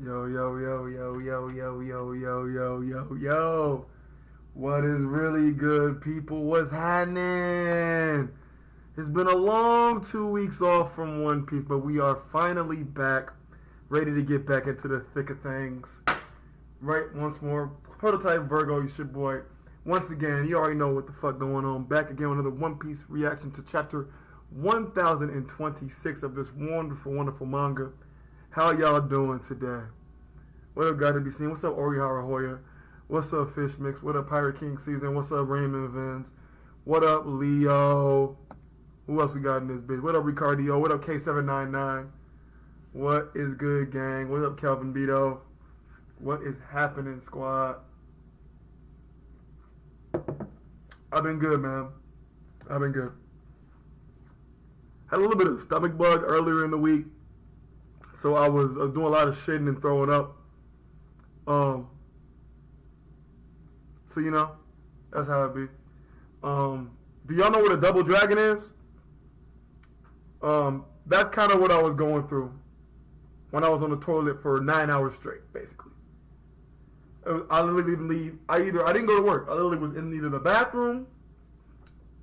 Yo, yo, yo, yo, yo, yo, yo, yo, yo, yo, yo. What is really good, people? What's happening? It's been a long 2 weeks off from One Piece, but we are finally back, ready to get back into the thick of things. Right, once more. Prototype Virgo, it's your boy. Once again, you already know what the fuck going on. Back again with another One Piece reaction to chapter 1026 of this wonderful, wonderful manga. How y'all doing today? What up, Got to Be Seen? What's up, Orihara Hoya? What's up, Fish Mix? What up, Pirate King Season? What's up, Raymond Vins? What up, Leo? Who else we got in this bitch? What up, Ricardio? What up, K799? What is good, gang? What up, Kelvin Beto? What is happening, squad? I've been good, man. I've been good. Had a little bit of stomach bug earlier in the week. So I was doing a lot of shitting and throwing up. So you know, that's how it be. Do y'all know what a double dragon is? That's kind of what I was going through when I was on the toilet for 9 hours straight, basically. I literally didn't leave. I didn't go to work. I literally was in either the bathroom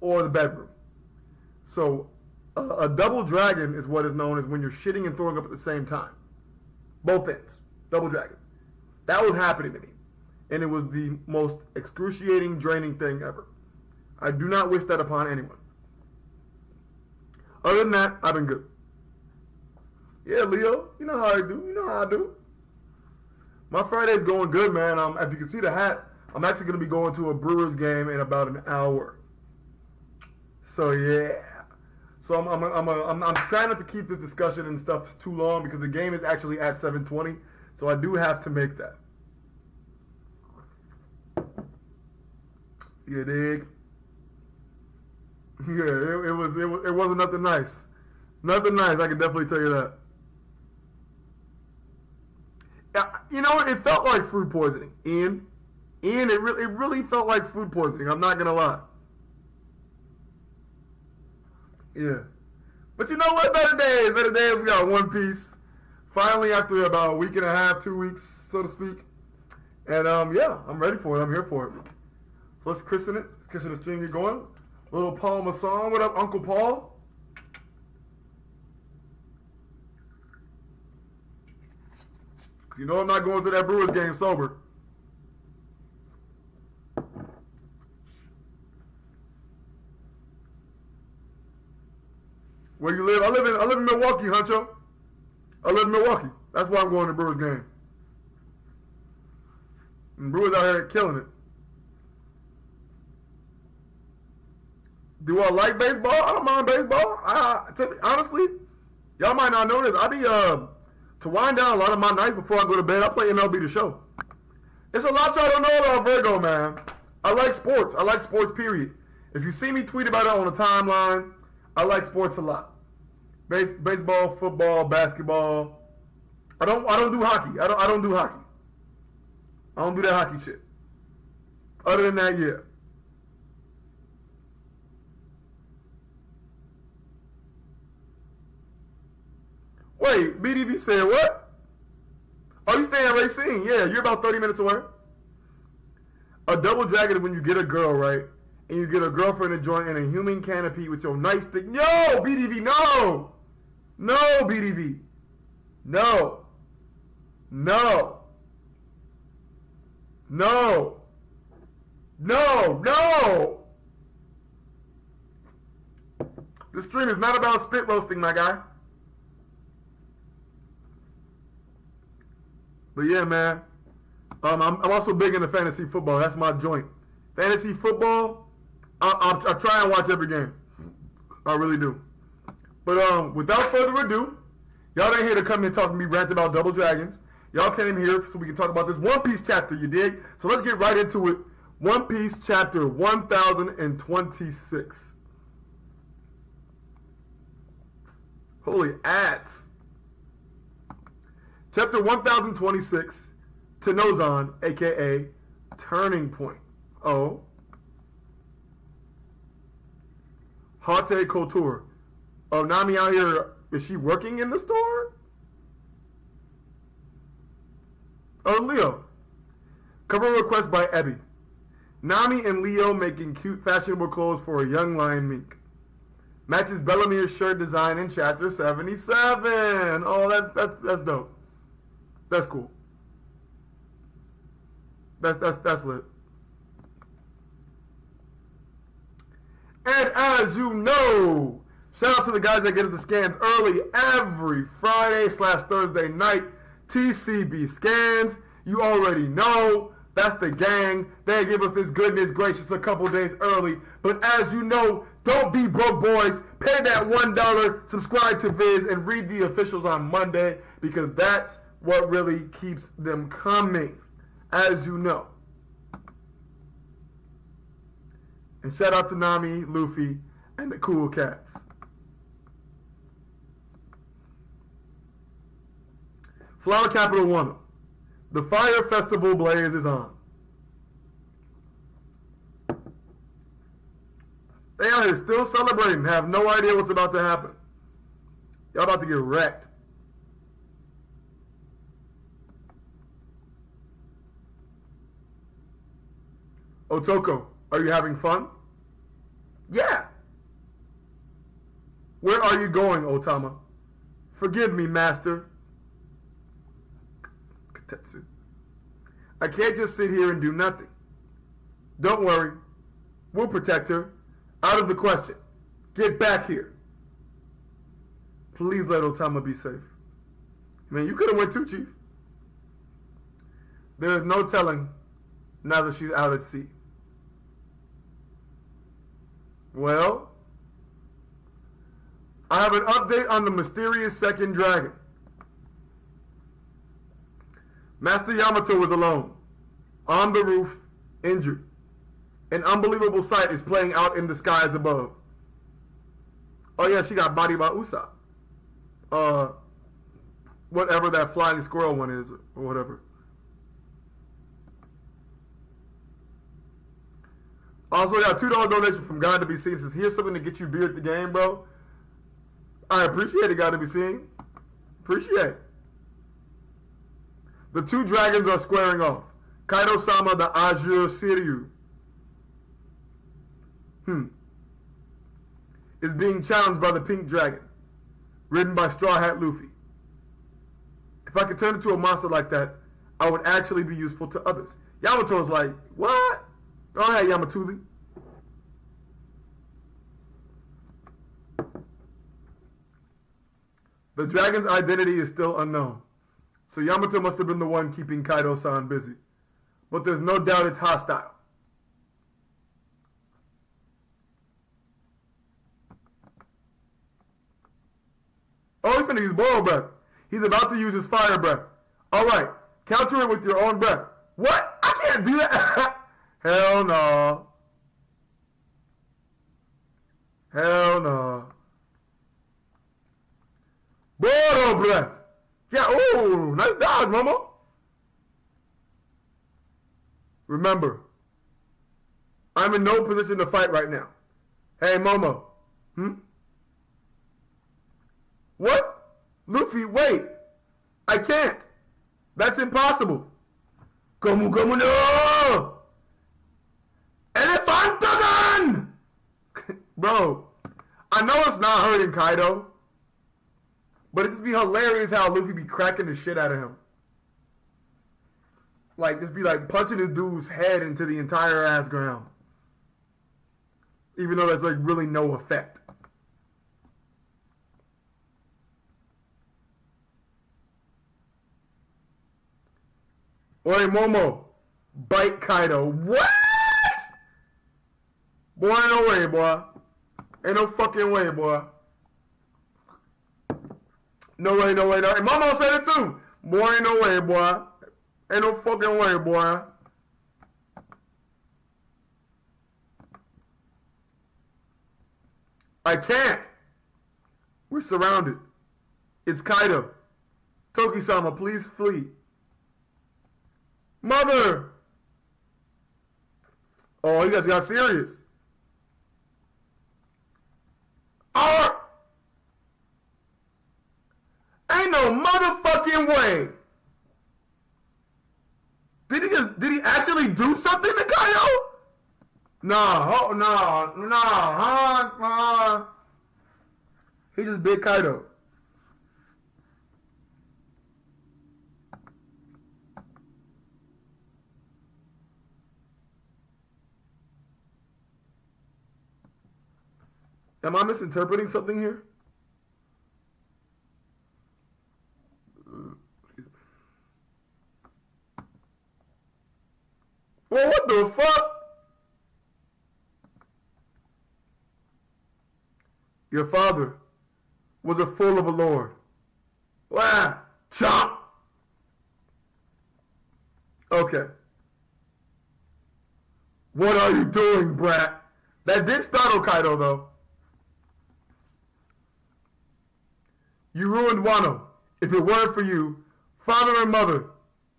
or the bedroom. So a double dragon is what is known as when you're shitting and throwing up at the same time. Both ends. Double dragon. That was happening to me. And it was the most excruciating, draining thing ever. I do not wish that upon anyone. Other than that, I've been good. Yeah, Leo, you know how I do. You know how I do. My Friday's going good, man. If you can see the hat, I'm actually going to be going to a Brewers game in about an hour. So, yeah. So I'm trying not to keep this discussion and stuff too long because the game is actually at 7:20. So I do have to make that. You dig? Yeah, it wasn't nothing nice. Nothing nice. I can definitely tell you that. You know, it felt like food poisoning. Ian, it really felt like food poisoning. I'm not gonna lie. Yeah. But you know what? Better days. We got One Piece. Finally, after about a week and a half, 2 weeks, so to speak. And, yeah, I'm ready for it. I'm here for it. So let's christen it. Let's christen the stream get going. Little Paul Masson. What up, Uncle Paul? You know I'm not going to that Brewers game sober. Where you live? I live in Milwaukee, Huncho. I live in Milwaukee. That's why I'm going to the Brewers game. And Brewers out here killing it. Do I like baseball? I don't mind baseball. Honestly, y'all might not know this. I be to wind down a lot of my nights before I go to bed. I play MLB The Show. It's a lot y'all don't know about Virgo, man. I like sports. I like sports. Period. If you see me tweet about it on the timeline, I like sports a lot. Baseball, football, basketball. I don't do hockey. I don't do hockey. I don't do that hockey shit. Other than that, yeah. Wait, BDV said what? Oh, you stay in Racine. Yeah, you're about 30 minutes away. A double dragon is when you get a girl, right? And you get a girlfriend to join in a human canopy with your nightstick. No, BDV, no! No, BDV. No. No. No. No. No. This stream is not about spit roasting, my guy. But yeah, man. I'm also big into fantasy football. That's my joint. Fantasy football, I try and watch every game. I really do. But without further ado, y'all ain't here to come and talk to me rant about Double Dragons. Y'all came here so we can talk about this One Piece chapter, you dig? So let's get right into it. One Piece chapter 1026. Holy ads. Chapter 1026, Tenozan, a.k.a. Turning Point. Oh. Hate Couture. Oh, Nami out here, is she working in the store? Oh, Leo. Cover request by Ebby. Nami and Leo making cute fashionable clothes for a young lion mink. Matches Bellamy's shirt design in chapter 77. Oh, that's dope. That's cool. That's lit. And as you know, shout out to the guys that get us the scans early every Friday/Thursday night. TCB scans. You already know. That's the gang. They give us this goodness gracious a couple days early. But as you know, don't be broke, boys. Pay that $1, subscribe to Viz, and read the officials on Monday, because that's what really keeps them coming, as you know. And shout out to Nami, Luffy, and the cool cats. Flower Capital One. The Fire Festival blaze is on. They out here still celebrating, have no idea what's about to happen. Y'all about to get wrecked. Otoko, are you having fun? Yeah. Where are you going, Otama? Forgive me, master. Katetsu. I can't just sit here and do nothing. Don't worry. We'll protect her. Out of the question. Get back here. Please let Otama be safe. Man, you could have went too, Chief. There is no telling now that she's out at sea. Well, I have an update on the mysterious second dragon. Master Yamato was alone, on the roof, injured. An unbelievable sight is playing out in the skies above. Oh yeah, she got bodied by Usopp. Whatever that flying squirrel one is, or whatever. Also got $2 donation from God to Be Seen. Says, here's something to get you beer at the game, bro. I appreciate it, God to Be Seen. Appreciate it. The two dragons are squaring off. Kaido-sama, the Azure Siryu, is being challenged by the pink dragon, ridden by Straw Hat Luffy. If I could turn into a monster like that, I would actually be useful to others. Yamato's like, what? Go ahead, Yamatuli. The dragon's identity is still unknown, so Yamato must have been the one keeping Kaido-san busy. But there's no doubt it's hostile. Oh, he's finna use borrow breath. He's about to use his fire breath. Alright, counter it with your own breath. What? I can't do that. Hell no. Hell no. Borrow breath. Yeah, ooh, nice dodge, mama. Remember, I'm in no position to fight right now. Hey, Momo. What? Luffy, wait. I can't. That's impossible. Gomu gomu no! Elephantogon! Bro, I know it's not hurting Kaido, but it'd just be hilarious how Luffy be cracking the shit out of him. Like, just be like punching this dude's head into the entire ass ground. Even though that's like really no effect. Oi, Momo. Bite Kaido. What? Boy, ain't no way, boy. Ain't no fucking way, boy. No way, no way, no. And Momo said it too. Boy, ain't no way, boy. Ain't no fucking way, boy. I can't. We're surrounded. It's Kaido. Toki-sama, please flee. Mother! Oh, you guys got serious. Oh! Ain't no motherfucking way. Did he actually do something to Kaido? No. He just bit Kaido. Am I misinterpreting something here? Well, what the fuck? Your father was a fool of a lord. Wow. Chomp. Okay. What are you doing, brat? That did startle Kaido, though. You ruined Wano. If it weren't for you, father and mother,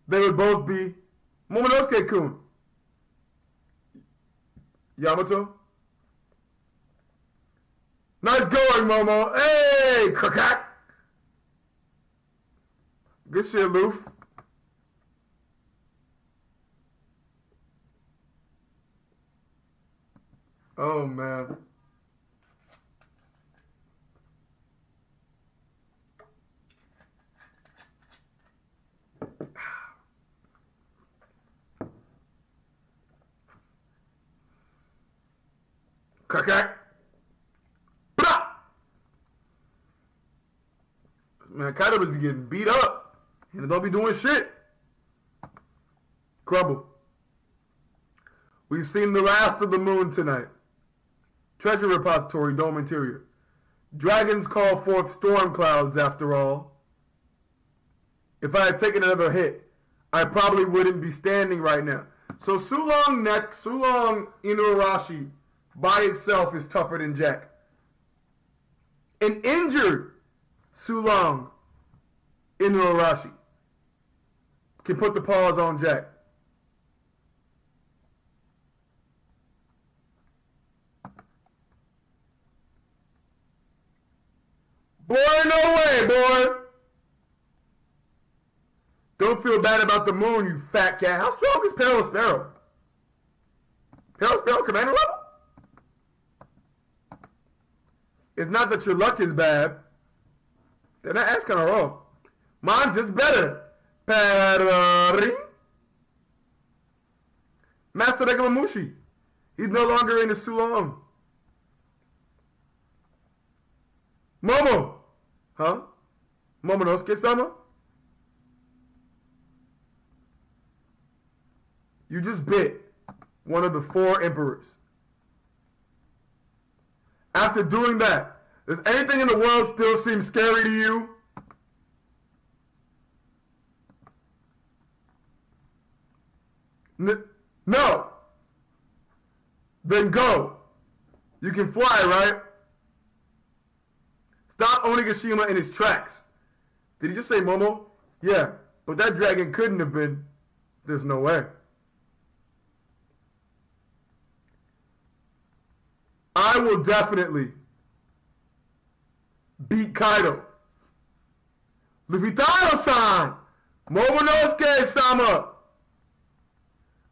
they would both be Momonosuke-kun. Yamato? Nice going, Momo. Hey, Kakak. Good shit, Loof. Oh, man. Kakak. Man, Kaido was getting beat up. And don't be doing shit. Crumble. We've seen the last of the moon tonight. Treasure repository, dome interior. Dragons call forth storm clouds, after all. If I had taken another hit, I probably wouldn't be standing right now. So Sulong Inuarashi by itself is tougher than Jack. An injured Sulong Inuarashi can put the paws on Jack. Boy, no way, boy. Don't feel bad about the moon, you fat cat. How strong is Peril Sparrow? Peril Sparrow commander level? It's not that your luck is bad. Then that's kind of wrong. Mine's just better. Pararing. Master Regulamushi. He's no longer in the Sulong. Momo. Huh? Momonosuke-sama? You just bit one of the 4 emperors. After doing that, does anything in the world still seem scary to you? No. Then go. You can fly, right? Stop Onigashima in his tracks. Did he just say Momo? Yeah, but that dragon couldn't have been. There's no way. I will definitely beat Kaido. Lufitaro-san! Momonosuke-sama!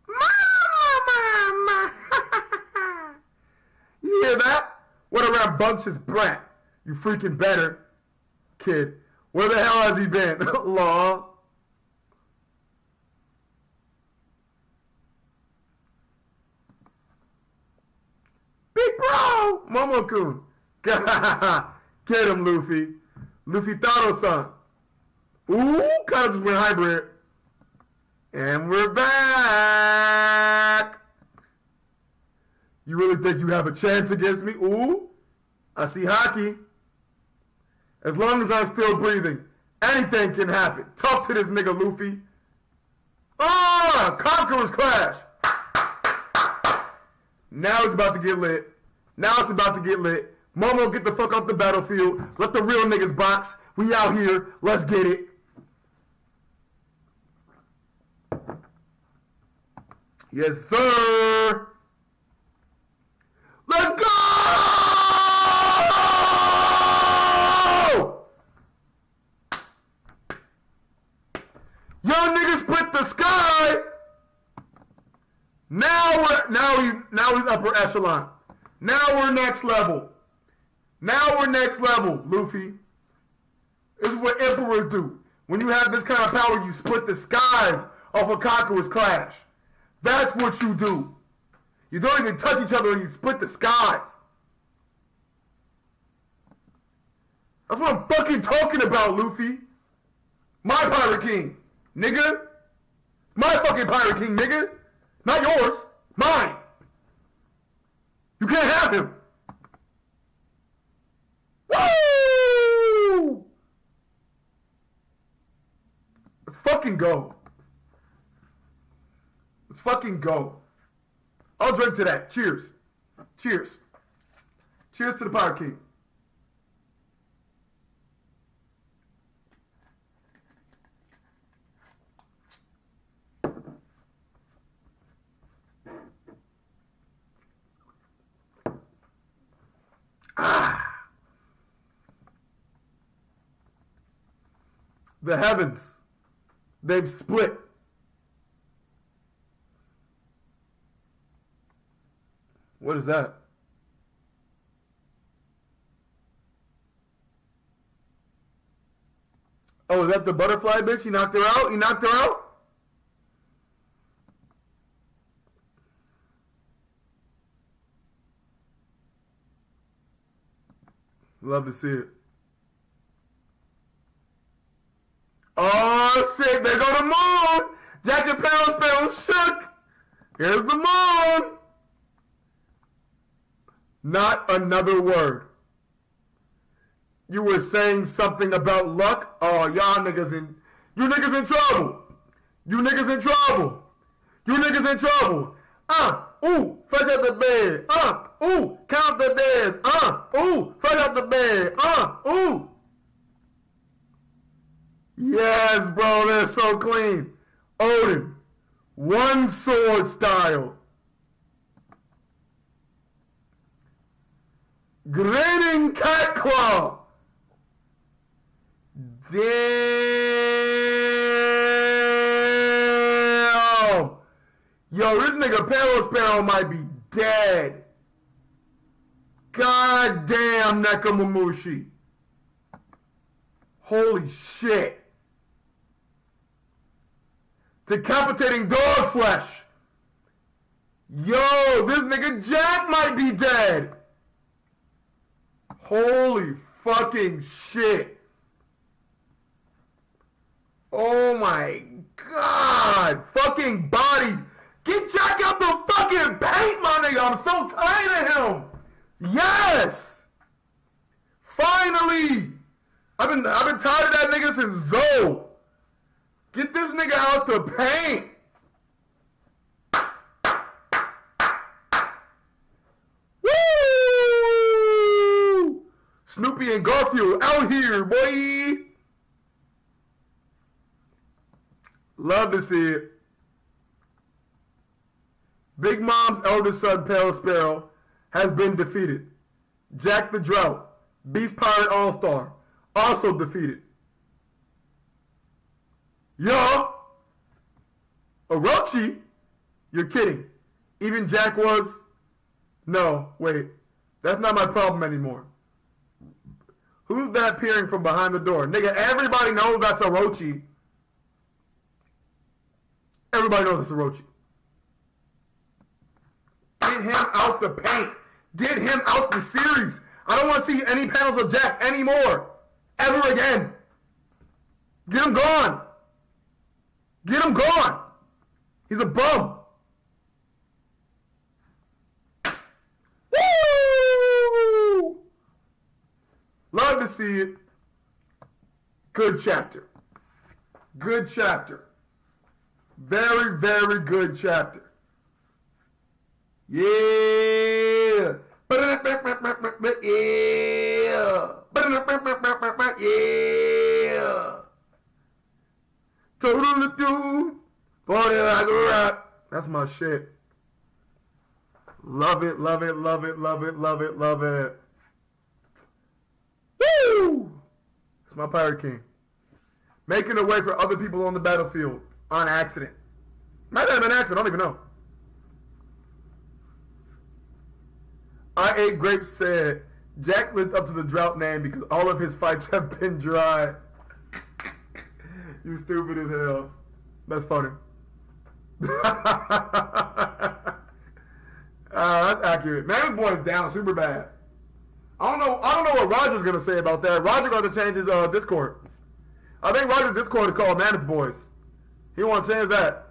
Mama! You hear that? What a rambunctious brat. You freaking better, kid. Where the hell has he been? Law. Big bro! Momo-kun. Get him, Luffy. Luffy-taro-san. Ooh, kind of just went hybrid. And we're back. You really think you have a chance against me? Ooh, I see hockey. As long as I'm still breathing, anything can happen. Talk to this nigga, Luffy. Ah, Conqueror's Clash. Now it's about to get lit. Momo, get the fuck off the battlefield. Let the real niggas box. We out here. Let's get it. Yes, sir. Let's go! Young niggas split the sky. Now he's upper echelon. Now we're next level. Luffy. This is what emperors do. When you have this kind of power, you split the skies off a conqueror's clash. That's what you do. You don't even touch each other and you split the skies. That's what I'm fucking talking about, Luffy. My Pirate King, nigga. My fucking Pirate King, nigga. Not yours. Mine. You can't have him. Woo! Let's fucking go. Let's fucking go. I'll drink to that. Cheers. Cheers. Cheers to the Pirate King. The heavens, they've split. What is that? Oh, is that the butterfly bitch? You knocked her out? Love to see it. Oh shit, there go the moon! Jack and Sparrow shook! Here's the moon! Not another word. You were saying something about luck? Oh, you niggas in trouble! You niggas in trouble! Ooh, fresh out the bed! Ooh, count the days! Ooh, fresh out the bed! Ooh! Yes, bro, they're so clean. Odin, one sword style. Grinning cat claw. Damn. Yo, this nigga Sparrow might be dead. God damn, Nekomamushi. Holy shit. Decapitating dog flesh. Yo, this nigga Jack might be dead. Holy fucking shit. Oh my god. Fucking body. Get Jack out the fucking paint, my nigga. I'm so tired of him. Yes. Finally. I've been tired of that nigga since Zoe. Get this nigga out the paint. Woo! Snoopy and Garfield out here, boy. Love to see it. Big Mom's eldest son, Pale Sparrow, has been defeated. Jack the Drought, Beast Pirate All-Star, also defeated. Yo! Orochi? You're kidding. Even Jack was? No, wait. That's not my problem anymore. Who's that peering from behind the door? Nigga, everybody knows that's Orochi. Everybody knows it's Orochi. Get him out the paint. Get him out the series. I don't want to see any panels of Jack anymore. Ever again. Get him gone. Get him gone. He's a bum. Woo! Love to see it. Good chapter. Good chapter. Very, very good chapter. Yeah. Yeah. Yeah. Totally do. Party like a rock. That's my shit. Love it, love it, love it, love it, love it, love it. Woo! It's my Pirate King. Making a way for other people on the battlefield on accident. Might have been an accident, I don't even know. I Ate Grapes said, Jack lived up to the drought name because all of his fights have been dry. You stupid as hell. That's funny. That's accurate. Man, this boy's down super bad. I don't know what Roger's gonna say about that. Roger got to change his Discord. I think Roger's Discord is called Mammoth Boys. He want to change that.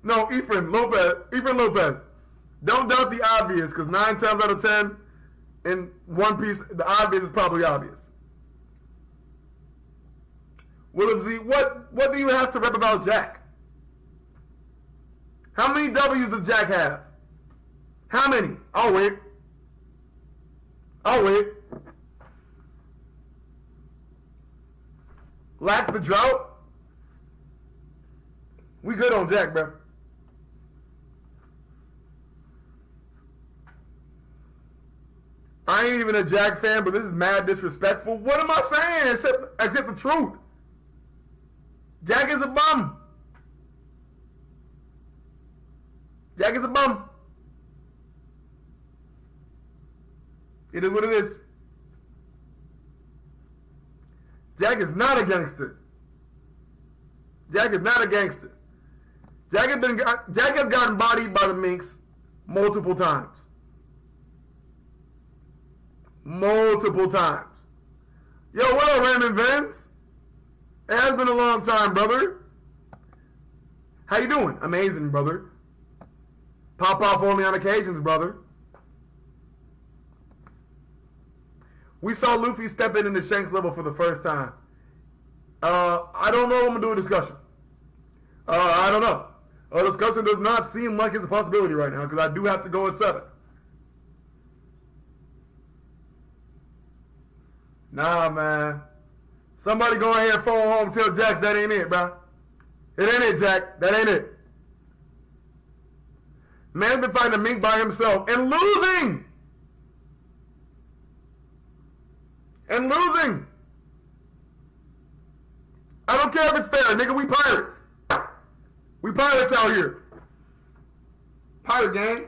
No, Ephraim Lopez. Don't doubt the obvious, because 9 times out of 10, in One Piece, the obvious is probably obvious. William Z, what do you have to rep about Jack? How many W's does Jack have? How many? I'll wait. Lack the drought? We good on Jack, bro. I ain't even a Jack fan, but this is mad disrespectful. What am I saying except the truth? Jack is a bum. Jack is a bum. It is what it is. Jack is not a gangster. Jack is not a gangster. Jack has gotten bodied by the Minks multiple times. Multiple times. Yo, what up, Raymond Vance? It has been a long time, brother. How you doing? Amazing, brother. Pop off only on occasions, brother. We saw Luffy step into Shanks level for the first time. I don't know if I'm going to do a discussion. I don't know. A discussion does not seem like it's a possibility right now because I do have to go at 7. Nah, man. Somebody go ahead and phone home and tell Jax that ain't it, bro. It ain't it, Jack. That ain't it. Man's been fighting a mink by himself and losing. I don't care if it's fair, nigga. We pirates. We pirates out here. Pirate gang.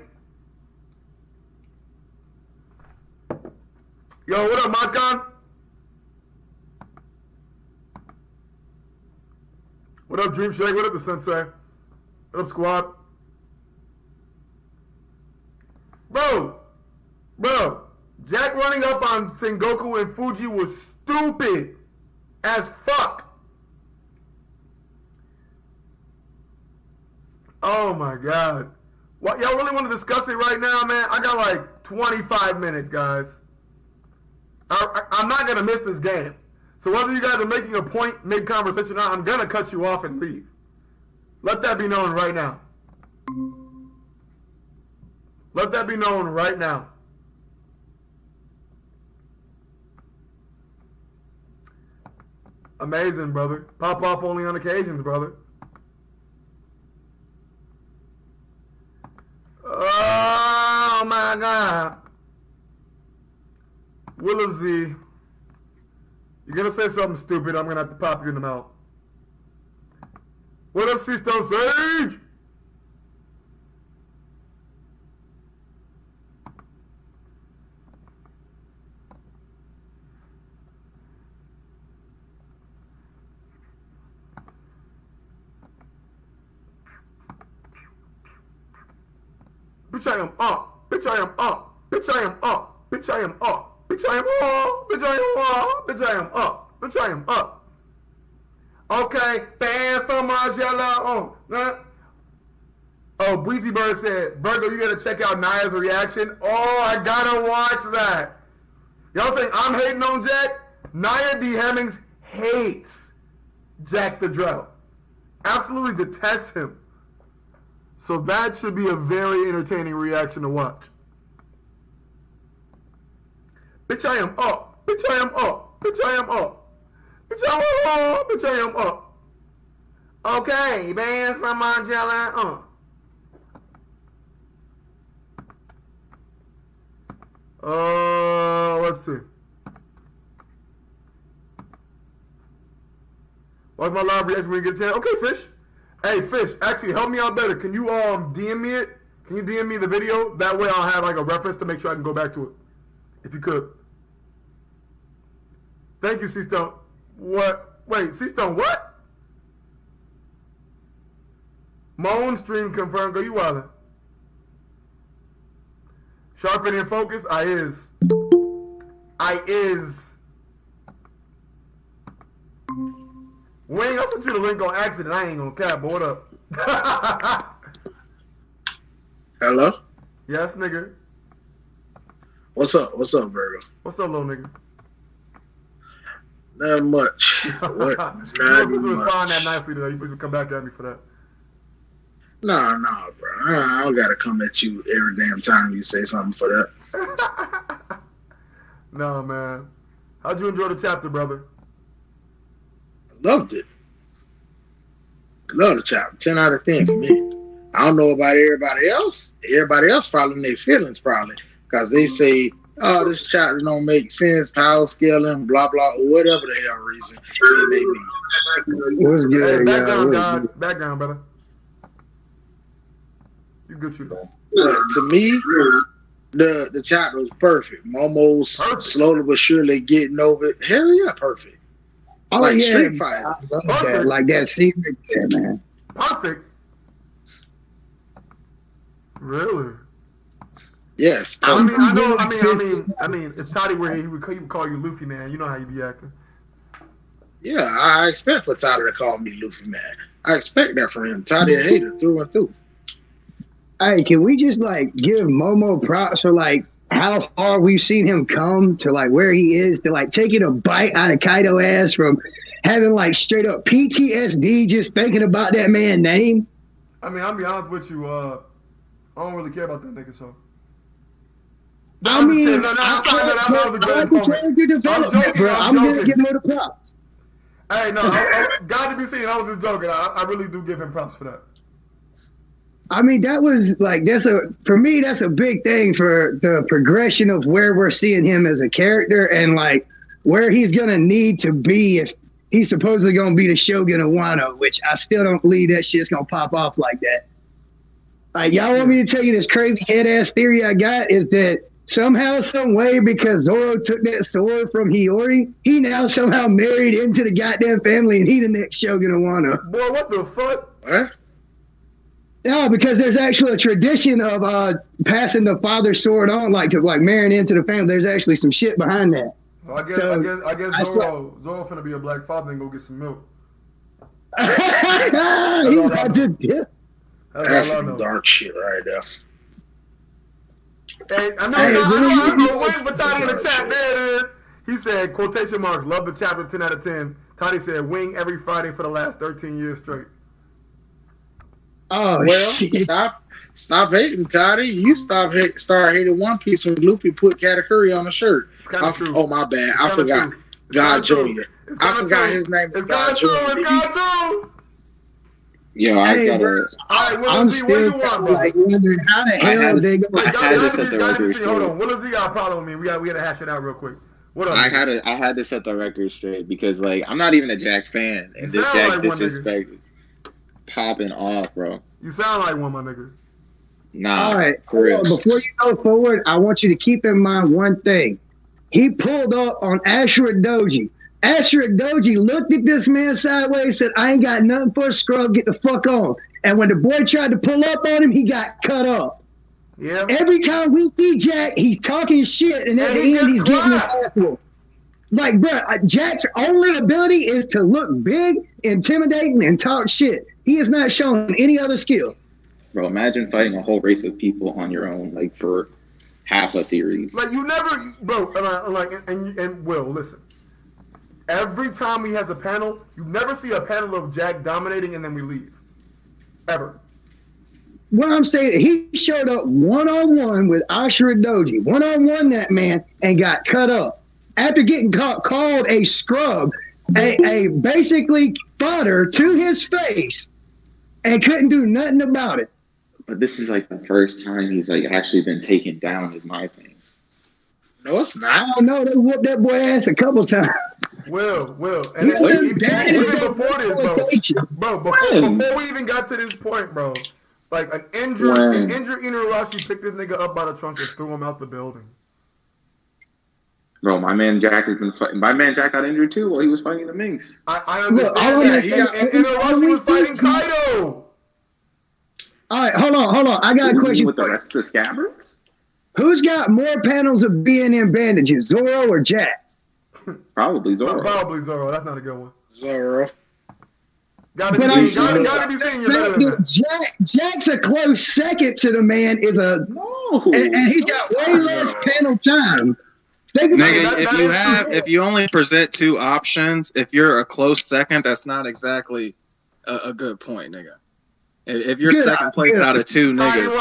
Yo, what up, Moscon? What up, Dream Shake? What up, the Sensei? What up, squad? Bro, Jack running up on Sengoku and Fuji was stupid as fuck. Oh my god. What, y'all really want to discuss it right now, man? I got like 25 minutes, guys. I'm not going to miss this game. So whether you guys are making a point mid-conversation or not, I'm going to cut you off and leave. Let that be known right now. Let that be known right now. Amazing, brother. Pop off only on occasions, brother. Oh, my God. Willow Z. You're going to say something stupid, I'm going to have to pop you in the mouth. What up, C-Stone Sage? Bitch, I am up. Bitch, I am up. Bitch, I am up. Bitch, I am up. Bitch, I am up. Bitch, I am up. Bitch, I am up. Bitch, I am up. Okay, band from Margiela. Oh, Breezy Bird said, Virgo, you gotta check out Naya's reaction. Oh, I gotta watch that. Y'all think I'm hating on Jack? Naya D. Hemmings hates Jack the Drought. Absolutely detests him. So that should be a very entertaining reaction to watch. Bitch, I am up. Bitch, I am up. Bitch, I am up. Bitch, I am up. Bitch, I am up. Okay, bands from Margiela. Let's see. Watch my live reaction when you get a chance. Okay, Fish. Hey, Fish, actually, help me out better. Can you DM me it? Can you DM me the video? That way I'll have like a reference to make sure I can go back to it. If you could. Thank you, C-Stone. What? Wait, C-Stone, what? Moan stream confirmed. Go, you wildin'. Sharpen in focus. I is. Wayne, I sent you the link on accident. I ain't gonna cap, but what up? Hello? Yes, nigga. What's up? What's up, Virgo? What's up, little nigga? Not much. What? You supposed to respond that nicely today. You supposed to come back at me for that. No, bro. I don't gotta come at you every damn time you say something for that. No, man. How'd you enjoy the chapter, brother? Loved it. Love the chapter. 10 out of 10 for me. I don't know about everybody else. Everybody else probably in their feelings probably. Because they say, oh, this chapter don't make sense, power scaling, blah, blah, whatever the hell reason it may be. What's good, hey, background, God. Background, brother. You good shooter. To me, the chapter was perfect. Momo's slowly but surely getting over it. Hell yeah, perfect. Oh, like yeah. Street Fighter. That, like that secret there, man. Perfect. Really? Yes. I mean, if Toddy were here, he would call you Luffy, man. You know how you be acting. Yeah, I expect for Toddy to call me Luffy, man. I expect that from him. Toddy a hater through and through. Hey, can we just like give Momo props for like how far we've seen him come to like where he is, to like taking a bite out of Kaido ass from having like straight up PTSD just thinking about that man's name? I mean, I'll be honest with you, I don't really care about that nigga, so. I'm joking. I'm gonna give him the props. Hey, no, God to be seen. I was just joking. I really do give him props for that. I mean, that was like, for me, that's a big thing for the progression of where we're seeing him as a character and like where he's going to need to be if he's supposedly going to be the Shogun of Wano, which I still don't believe that shit's going to pop off like that. Like, y'all want me to tell you this crazy head-ass theory I got is that somehow, some way, because Zoro took that sword from Hiyori, he now somehow married into the goddamn family and he the next Shogun of Wano. Boy, what the fuck? Huh? No, because there's actually a tradition of passing the father's sword on, like to like marrying into the family. There's actually some shit behind that. Well, I guess Zoro finna be a black father and go get some milk. He's about to dip. That's some dark shit right there. Hey, I know. Waiting for Toddy in the chat. There it is. He said, quotation marks, love the chapter 10 out of 10. Toddy said, wing every Friday for the last 13 years straight. Oh, well, shit. Stop hating, Toddy. You start hating One Piece when Luffy put Katakuri on the shirt. Oh, my bad. I forgot. God Jr. I forgot his name. It's God Jr. It's God Jr. Yo, I gotta. I'm still like wondering how the hell they go. I had to set the record straight. Hold on, Will Z got a problem with me? We got to hash it out real quick. What up? I had to set the record straight because like I'm not even a Jack fan, and this Jack like disrespect popping off, bro. You sound like one, my nigga. Nah. All right. Before you go forward, I want you to keep in mind one thing. He pulled up on Ashura Doji. Ashura Doji looked at this man sideways, said, I ain't got nothing for a scrub, get the fuck on. And when the boy tried to pull up on him, he got cut off. Yeah. Every time we see Jack, he's talking shit, and at the end, he's getting his ass whooped. Like, bro, Jack's only ability is to look big, intimidating, and talk shit. He has not shown any other skill. Bro, imagine fighting a whole race of people on your own, like, for half a series. Like, you never, bro, and Will, listen. Every time he has a panel, you never see a panel of Jack dominating and then we leave. Ever. What I'm saying, he showed up one-on-one with Ashura Doji, one-on-one that man, and got cut up. After getting called a scrub, a basically fodder to his face, and couldn't do nothing about it. But this is like the first time he's like actually been taken down, is my thing. No, it's not. Oh no, they whooped that boy ass a couple times. Will. And even before this, bro, before we even got to this point, bro, like an injured Inarashi picked this nigga up by the trunk and threw him out the building. Bro, my man Jack has been fighting. My man Jack got injured too while he was fighting the Minx. I understand that. Inarashi was fighting Kaido. All right, hold on. I got a question. With the rest of the scabbards? Who's got more panels of B&M bandages, Zoro or Jack? Probably Zoro. That's not a good one. Zoro. Gotta be seen. Jack's a close second to the man. And he's got way less panel time. Nigga, if you only present two options, if you're a close second, that's not exactly a good point, nigga. If you're second place out of two niggas.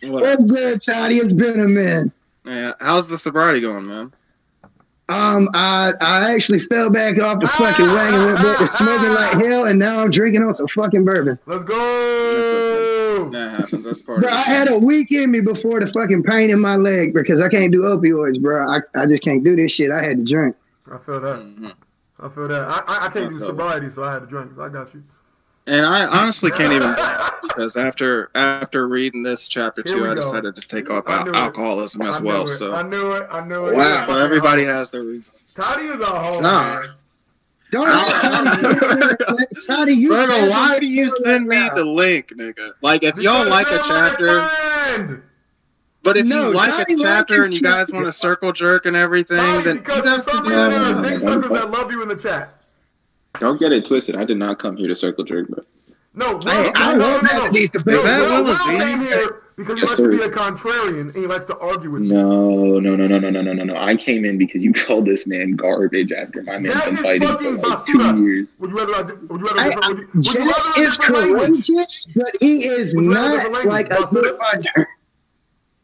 What's good, Toddy? It's been a minute. Yeah, how's the sobriety going, man? I actually fell back off the fucking wagon, went back to smoking like hell, and now I'm drinking on some fucking bourbon. Let's go. That happens. That's part bro, of it. I had a week in me before the fucking pain in my leg because I can't do opioids, bro. I just can't do this shit. I had to drink. I feel that. Mm-hmm. I can't do sobriety, so I had to drink. So I got you. And I honestly can't even because after reading this chapter 2, I decided to take up alcoholism as well. So I knew it. Wow. So everybody has their reasons. Toddy is a whole man. Don't Toddy, Virgo, why do you send me the link, nigga? Like if y'all like a chapter, but if you like a chapter and you guys want to circle jerk and everything, then you guys can do that. Big suckers that love you in the chat. Don't get it twisted. I did not come here to circle jerk, bro. No. Is that Will came here because he likes to be a contrarian and he likes to argue with you. No. I came in because you called this man garbage after my man's been fighting for like 2 years. Would you rather Jack is courageous, but he is not like a good fighter.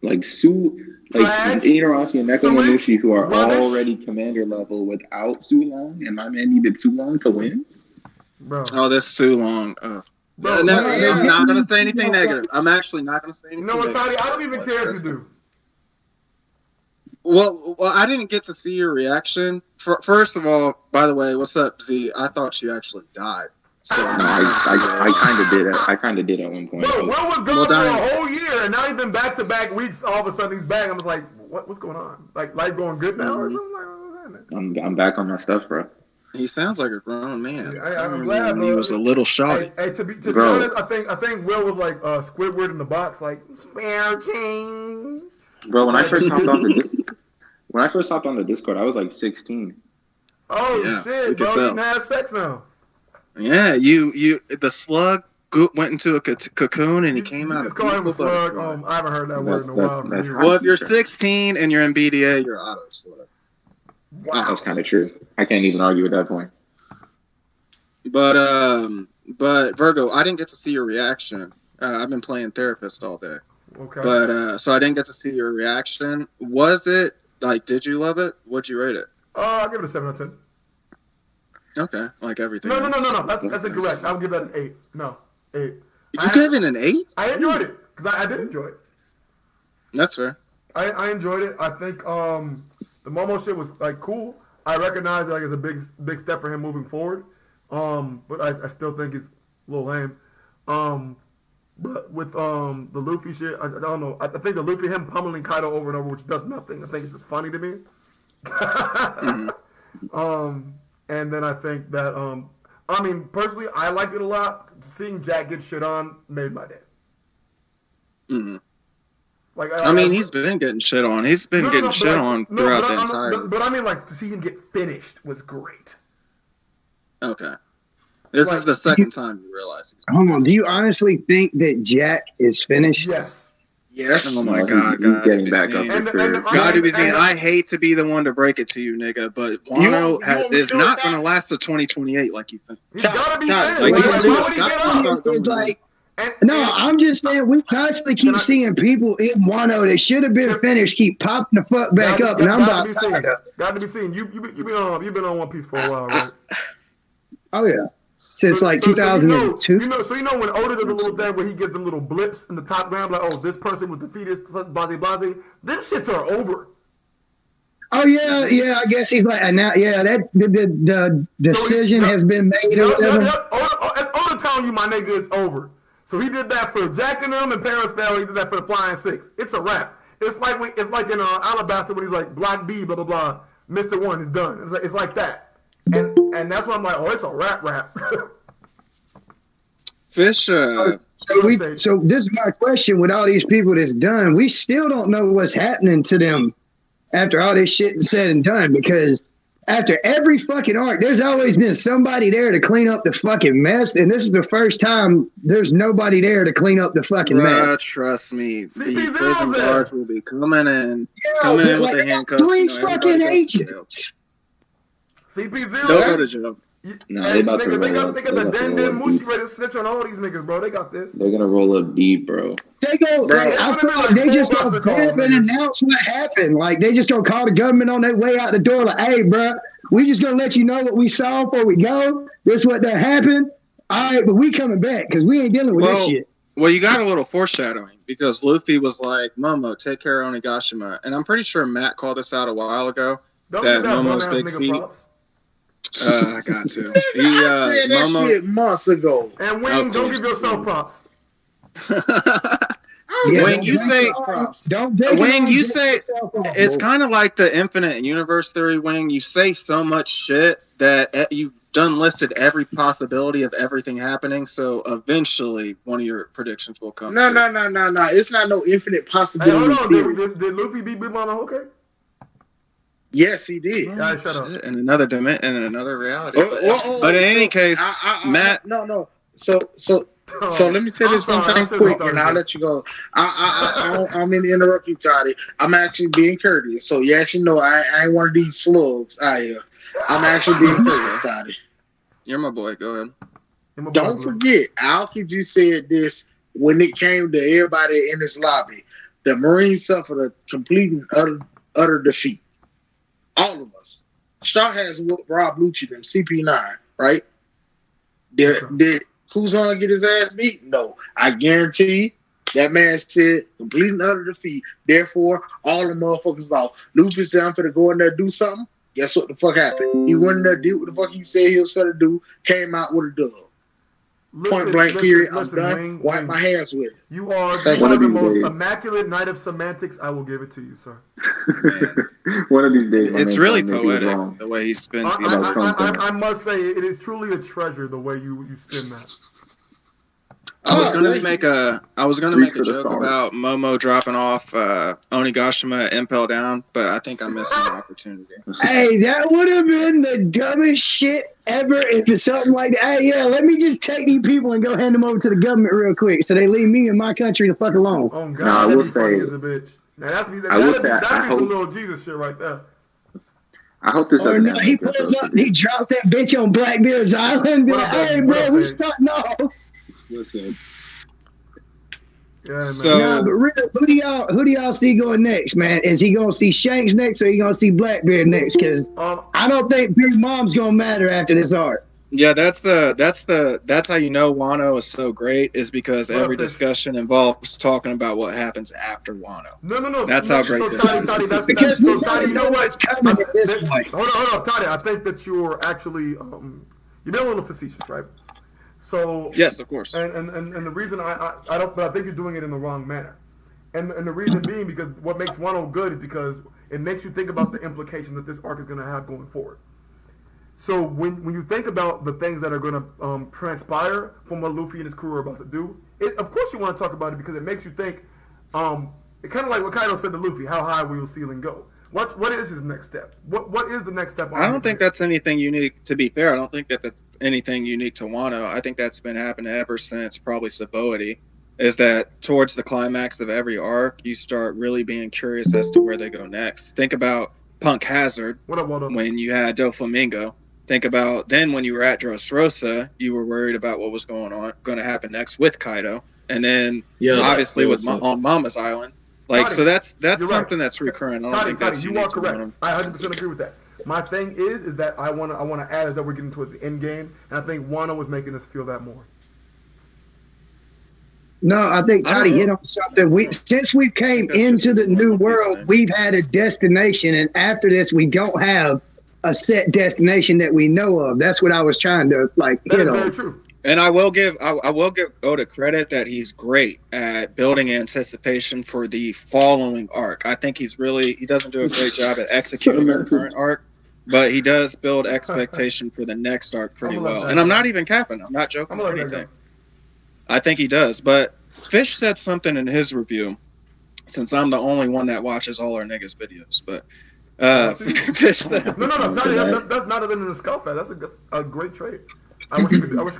Like Inarashi and Nekomamushi, who are already commander level without Sulong, and my man needed Sulong to win. Bro. Oh, this Sulong. I'm not going to say anything negative. I'm actually not going to say anything negative. No, Toddy, I don't even care if you do. Well, I didn't get to see your reaction. First of all, by the way, what's up, Z? I thought you actually died. So no, I kind of did. I kind of did at one point. Bro, Will was gone for a whole year, and now he's been back-to-back weeks. All of a sudden, he's back. I'm just like, what's going on? Like, life going good now or something? I'm back on my stuff, bro. He sounds like a grown man. I'm glad, bro. He was a little shoddy. Hey, to be honest, I think Will was like Squidward in the box, like spare change. Bro, when I first hopped on the Discord, I was like 16. Oh shit, bro! You can have sex now. Yeah, you the slug went into a cocoon and he came out. Just call him a slug. I haven't heard that word in a while. Well, if you're 16 and you're in BDA, you're auto slug. Wow, that's kind of true. I can't even argue at that point. But Virgo, I didn't get to see your reaction. I've been playing therapist all day. Okay. But so I didn't get to see your reaction. Was it like? Did you love it? What'd you rate it? I'll give it a 7 out of 10. Okay, like everything. No. That's incorrect. I'll give that an 8. No, 8. You gave it an 8? I enjoyed it because I did enjoy it. That's fair. I enjoyed it. I think the Momo shit was like cool. I recognize that it's a big step for him moving forward. But I still think it's a little lame. But with the Luffy shit, I don't know. I think the Luffy him pummeling Kaido over and over, which does nothing. I think it's just funny to me. And then I think that personally, I liked it a lot. Seeing Jack get shit on made my day. Mm-hmm. Like he's been getting shit on. He's been getting shit on throughout the entire. But I mean, like to see him get finished was great. Okay. This is the second time you realize. Hold on. Do you honestly think that Jack is finished? Yes. Oh my God! He's getting back up. I hate to be the one to break it to you, nigga, but Wano is not going to last to 2028 like you think. He's got to be finished. No, I'm just saying we constantly keep seeing people in Wano that should have been finished keep popping the fuck back up, and I'm about tired of it. Got to be seen. You've been on One Piece for a while, right? Oh yeah. Since 2002. You know when Oda does a little thing where he gives them little blips in the top ground, like, oh, this person was defeated, blase blase. Them shits are over. Oh yeah. I guess he's like, and now, yeah, that the decision has been made or whatever. It's Oda telling you, my nigga, it's over. So he did that for Jack and them and Paris Bell. He did that for the Flying Six. It's a wrap. It's like in Alabaster when he's like Black B, blah blah blah. Mr. One is done. It's like that. And that's why I'm like, oh, it's a rap. Fish. So this is my question: with all these people that's done, we still don't know what's happening to them after all this shit is said and done. Because after every fucking arc, there's always been somebody there to clean up the fucking mess, and this is the first time there's nobody there to clean up the fucking mess. Trust me, the prison guards will be coming in with the handcuffs. 3 fucking agents. CP0. They'll go to jail. No, they about to roll up. They got the Den Mushi ready to snitch on all these niggas, bro. They got this. They're gonna roll up deep, bro. They go. I feel like they just gonna go up and announce what happened. Like they just gonna call the government on their way out the door. Like, hey, bro, we just gonna let you know what we saw before we go. This what that happened. All right, but we coming back because we ain't dealing with this shit. Well, you got a little foreshadowing because Luffy was like, "Momo, take care of Onigashima," and I'm pretty sure Matt called this out a while ago. That Momo's big feet. Props. I got to. I said that shit months ago. And Wayne, don't give yourself props. When you say it's kind of like the infinite universe theory. When you say so much shit that you've done listed every possibility of everything happening, so eventually one of your predictions will come. No. It's not no infinite possibility. Hey, hold on. Did Luffy beat Big Mom on Hokage? Yes, he did. Guys, shut up. In another dimension, in another reality. But in any case, Matt. No. So let me say this one thing quick, and I'll let you go. I don't mean to interrupt you, Toddy. I'm actually being courteous. So you actually know I ain't one of these slugs out here. I'm actually being courteous, Toddy. You're my boy. Go ahead. Don't forget, Aoki just said this when it came to everybody in this lobby. The Marines suffered a complete and utter defeat. All of us. Star has Rob Lucci them, CP9, right? Did Kuzan get his ass beat? No. I guarantee that man said complete and utter defeat. Therefore, all the motherfuckers lost. Luffy said, I'm finna go in there and do something. Guess what the fuck happened? He went in there, did what the fuck he said he was finna do, came out with a dub. Point blank period. I'm done. Wipe my hands with it. You are one of the most immaculate knight of semantics. I will give it to you, sir. One of these days. It's really poetic the way he spins these words. I must say, it is truly a treasure the way you spin that. I was gonna make a joke about Momo dropping off Onigashima Impel Down, but I think I'm missing the opportunity. Hey, that would have been the dumbest shit ever if it's something like that. Hey, yeah, let me just take these people and go hand them over to the government real quick so they leave me and my country the fuck alone. Oh God, that'd be funny as a bitch. Now that'd be some little Jesus shit right there. I hope this doesn't happen. He pulls up, he drops that bitch on Blackbeard's Island. Be like, hey, bro, we starting off. Listen. Yeah, but really, who do y'all see going next, man? Is he gonna see Shanks next, or he gonna see Blackbeard next? Because I don't think Big Mom's gonna matter after this arc. Yeah, that's how you know Wano is so great, is because every discussion involves talking about what happens after Wano. No. That's how great this is. Toddy, because you know what's coming at this point. Hold on, Toddy. I think that you're actually you're being a little facetious, right? So yes, of course. And the reason I don't, but I think you're doing it in the wrong manner. And the reason being because what makes Wano good is because it makes you think about the implications that this arc is going to have going forward. So when you think about the things that are going to transpire from what Luffy and his crew are about to do, of course you want to talk about it because it makes you think. It kind of like what Kaido said to Luffy: how high will ceiling go? What is his next step? What is the next step? I don't think that's anything unique. To be fair, I don't think that that's anything unique to Wano. I think that's been happening ever since probably Sabaody. Is that towards the climax of every arc, you start really being curious as to where they go next. Think about Punk Hazard when you had Doflamingo. Think about then when you were at Dressrosa, you were worried about what was going to happen next with Kaido, and then obviously on Mama's Island. Like, so that's something that's recurrent. I don't think that's you are correct. I 100% agree with that. My thing is that I want to add is that we're getting towards the end game, and I think Wano was making us feel that more. No, I think Toddy hit on something. Since we came into the new world, we've had a destination, and after this, we don't have a set destination that we know of. That's what I was trying to hit on. Very true. And I will give Oda credit that he's great at building anticipation for the following arc. I think he doesn't do a great job at executing the current arc, but he does build expectation for the next arc pretty well. And I'm not even capping. I'm not joking or anything. I think he does. But Fish said something in his review, since I'm the only one that watches all our niggas' videos. But Fish said, No. Toddy, that's not other than the skull fat. That's a great trait. I wish you could do more.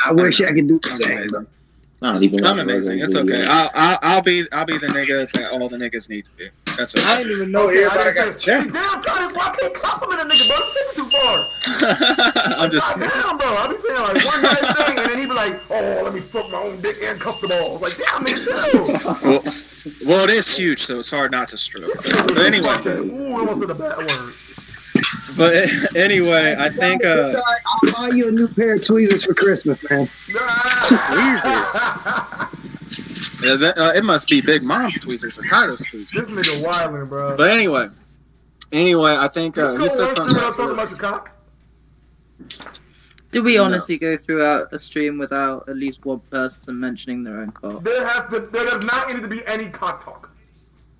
I wish I could do the same. I'm amazing. It's okay. I'll be the nigga that all the niggas need to be. That's okay. I didn't even know everybody got a check. Damn, Toddy, why can't compliment a nigga, bro? You take it too far. I'm just kidding. Damn, bro. I be saying like one nice thing, and then he be like, "Oh, let me stroke my own dick and cuff the balls." Like, damn, man, chill. Well, it is huge, so it's hard not to stroke. But anyway. Ooh, almost said a bad word. But anyway, I think I'll buy you a new pair of tweezers for Christmas, man. tweezers. Yeah, it must be Big Mom's tweezers or Kaido's tweezers. This nigga wildin', bro. But anyway, I think he said something. Talking about your cock. Did we honestly go throughout a stream without at least one person mentioning their own cock? There does not need to be any cock talk.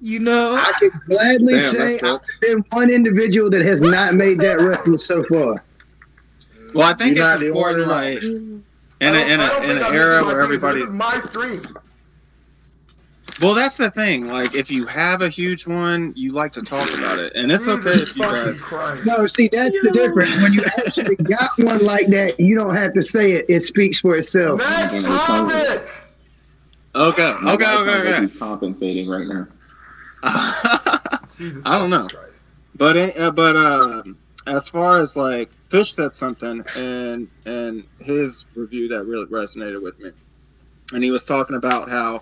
You know, I can gladly say I've been one individual that has not made that reference so far. Well, I think it's important, like in an era where everybody. This is my stream. Well, that's the thing. Like, if you have a huge one, you like to talk about it, and it's okay if you guys. No, see, that's the difference. When you actually got one like that, you don't have to say it. It speaks for itself. Next topic. Okay. He's compensating right now. I don't know, but as far as like Fish said something and his review that really resonated with me, and he was talking about how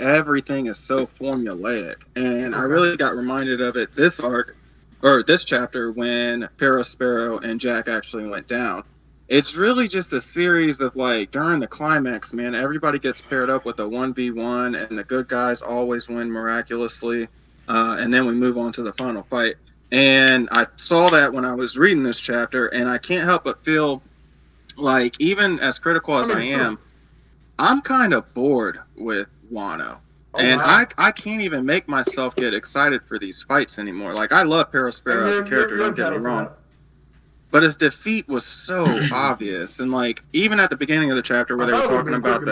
everything is so formulaic, and I really got reminded of it this arc or this chapter when Sparrow and Jack actually went down. It's really just a series of like during the climax, man, everybody gets paired up with a 1v1 and the good guys always win miraculously. And then we move on to the final fight. And I saw that when I was reading this chapter, and I can't help but feel like even as critical as I am, I'm kind of bored with Wano. I can't even make myself get excited for these fights anymore. Like, I love Sparrow as a character, don't get me wrong. But his defeat was so obvious, and like even at the beginning of the chapter where they were talking about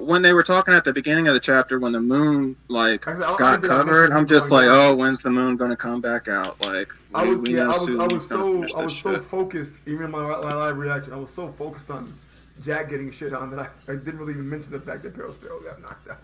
when they were talking at the beginning of the chapter when the moon got covered, I'm just like, oh, when's the moon gonna come back out? Like we know soon. I was so focused, even in my live reaction, I was so focused on Jack getting shit on that I didn't really even mention the fact that Sparrow got knocked out.